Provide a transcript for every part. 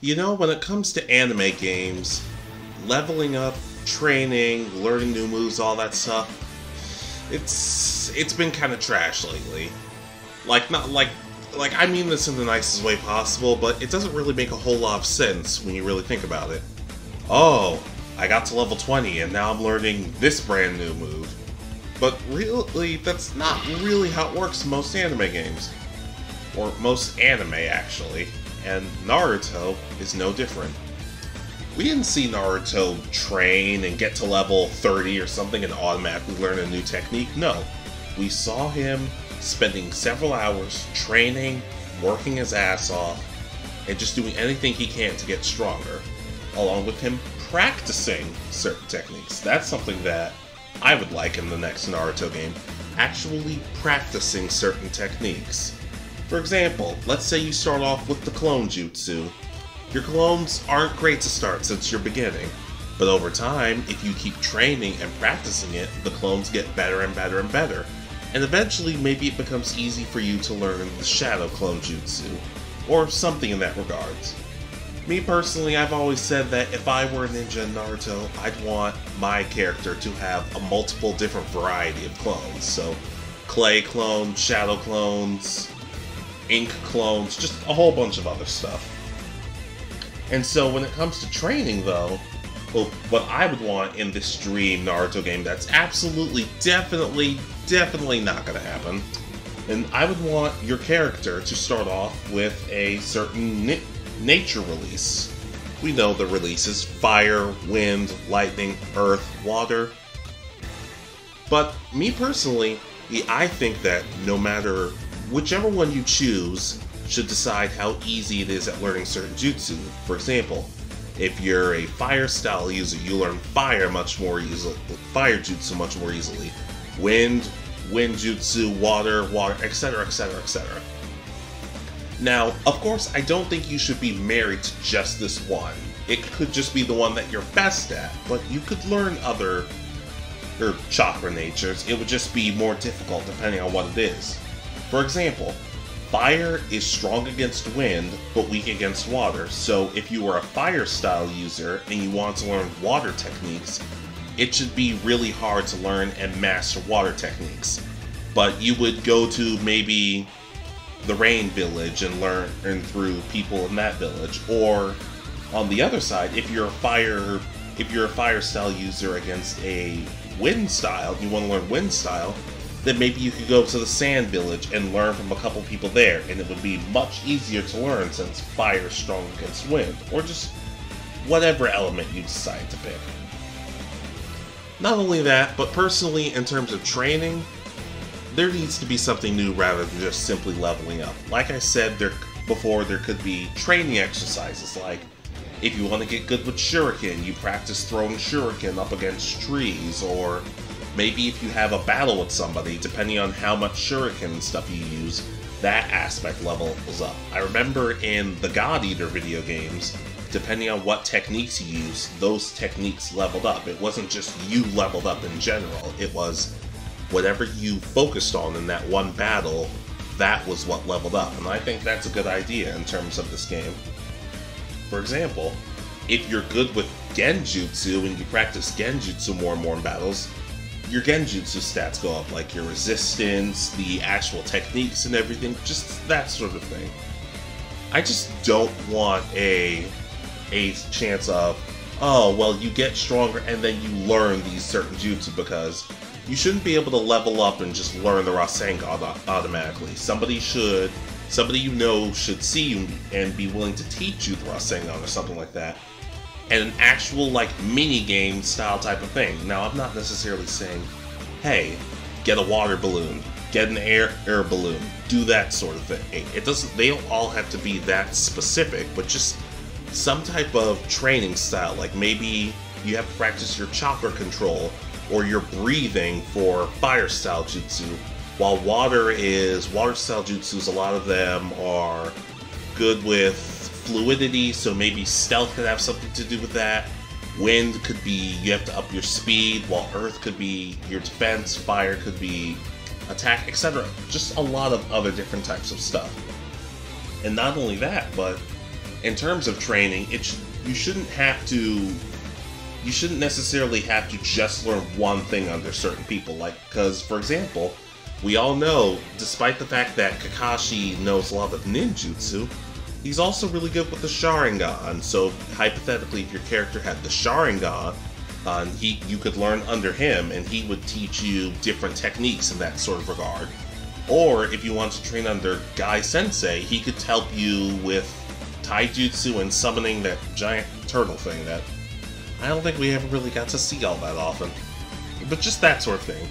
You know, when it comes to anime games, leveling up, training, learning new moves, all that stuff, it's been kind of trash lately. Not like I mean this in the nicest way possible, but it doesn't really make a whole lot of sense when you really think about it. Oh, I got to level 20 and now I'm learning this brand new move. But really, that's not really how it works in most anime games. Or most anime, actually. And Naruto is no different. We didn't see Naruto train and get to level 30 or something and automatically learn a new technique. No. We saw him spending several hours training, working his ass off, and just doing anything he can to get stronger. Along with him practicing certain techniques. That's something that I would like in the next Naruto game. Actually practicing certain techniques. For example, let's say you start off with the clone jutsu. Your clones aren't great to start since you're beginning, but over time, if you keep training and practicing it, the clones get better and better and better, and eventually maybe it becomes easy for you to learn the shadow clone jutsu, or something in that regards. Me personally, I've always said that if I were a ninja in Naruto, I'd want my character to have a multiple different variety of clones, so clay clones, shadow clones, ink clones, just a whole bunch of other stuff. And so when it comes to training though, well, what I would want in this dream Naruto game that's absolutely, definitely not gonna happen, and I would want your character to start off with a certain nature release. We know the releases: fire, wind, lightning, earth, water. But me personally, I think that no matter whichever one you choose should decide how easy it is at learning certain jutsu. For example, if you're a fire style user, you learn fire much more easily, fire jutsu much more easily. Wind jutsu, water, etc, etc, etc. Now, of course, I don't think you should be married to just this one. It could just be the one that you're best at, but you could learn other chakra natures. It would just be more difficult depending on what it is. For example, fire is strong against wind, but weak against water. So if you are a fire style user and you want to learn water techniques, it should be really hard to learn and master water techniques. But you would go to maybe the rain village and learn through people in that village. Or on the other side, if you're a fire style user against a wind style, you want to learn wind style, then maybe you could go to the sand village and learn from a couple people there, and it would be much easier to learn since fire is strong against wind, or just whatever element you decide to pick. Not only that, but personally, in terms of training, there needs to be something new rather than just simply leveling up. Like I said before, there could be training exercises, like if you want to get good with shuriken, you practice throwing shuriken up against trees, or maybe if you have a battle with somebody, depending on how much shuriken stuff you use, that aspect levels up. I remember in the God Eater video games, depending on what techniques you use, those techniques leveled up. It wasn't just you leveled up in general, it was whatever you focused on in that one battle, that was what leveled up. And I think that's a good idea in terms of this game. For example, if you're good with genjutsu and you practice genjutsu more and more in battles, your genjutsu stats go up, like your resistance, the actual techniques and everything, just that sort of thing. I just don't want a chance of, oh, well, you get stronger and then you learn these certain jutsu, because you shouldn't be able to level up and just learn the Rasengan automatically. Somebody you know should see you and be willing to teach you the Rasengan or something like that. And an actual, like, mini-game style type of thing. Now, I'm not necessarily saying, hey, get a water balloon, get an air balloon, do that sort of thing. They don't all have to be that specific, but just some type of training style. Like, maybe you have to practice your chakra control or your breathing for fire style jutsu, while water style jutsus, a lot of them are good with fluidity, so maybe stealth could have something to do with that. Wind could be you have to up your speed, while earth could be your defense, fire could be attack, etc. Just a lot of other different types of stuff. And not only that, but in terms of training, you shouldn't necessarily have to just learn one thing under certain people. Like, because, for example, we all know, despite the fact that Kakashi knows a lot of ninjutsu, he's also really good with the Sharingan. So, hypothetically, if your character had the Sharingan, you could learn under him, and he would teach you different techniques in that sort of regard. Or, if you want to train under Guy Sensei, he could help you with taijutsu and summoning that giant turtle thing that I don't think we ever really got to see all that often. But just that sort of thing.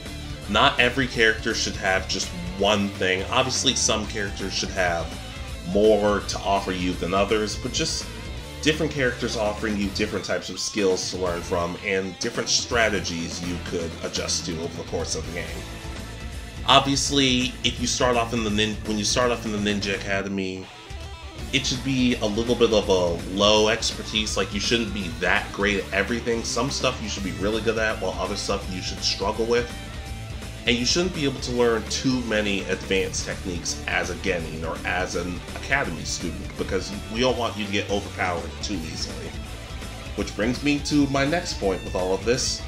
Not every character should have just one thing. Obviously, some characters should have more to offer you than others, but just different characters offering you different types of skills to learn from and different strategies you could adjust to over the course of the game. Obviously, if you start off in when you start off in the Ninja Academy, it should be a little bit of a low expertise. Like, you shouldn't be that great at everything. Some stuff you should be really good at, while other stuff you should struggle with. And you shouldn't be able to learn too many advanced techniques as a genin or as an academy student, because we don't want you to get overpowered too easily. Which brings me to my next point with all of this.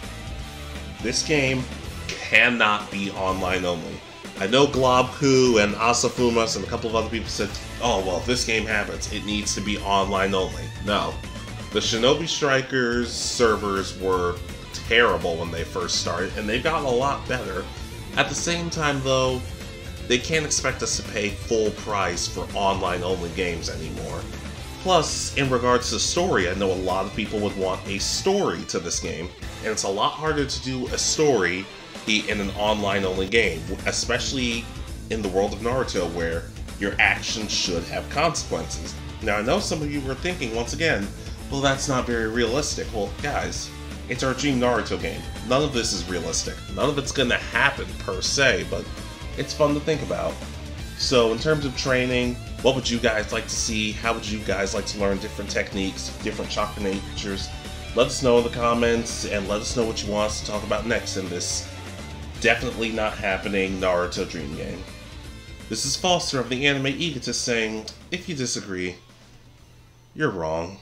This game cannot be online only. I know Globku and Asafumas and a couple of other people said, oh, well, if this game happens, it needs to be online only. No. The Shinobi Strikers servers were terrible when they first started, and they've gotten a lot better. At the same time, though, they can't expect us to pay full price for online-only games anymore. Plus, in regards to story, I know a lot of people would want a story to this game, and it's a lot harder to do a story in an online-only game, especially in the world of Naruto, where your actions should have consequences. Now, I know some of you were thinking, once again, well, that's not very realistic. Well, guys, it's our Dream Naruto game. None of this is realistic. None of it's gonna happen, per se, but it's fun to think about. So, in terms of training, what would you guys like to see? How would you guys like to learn different techniques, different chakra natures? Let us know in the comments, and let us know what you want us to talk about next in this definitely not happening Naruto Dream game. This is Foster of the Anime Egotist saying, if you disagree, you're wrong.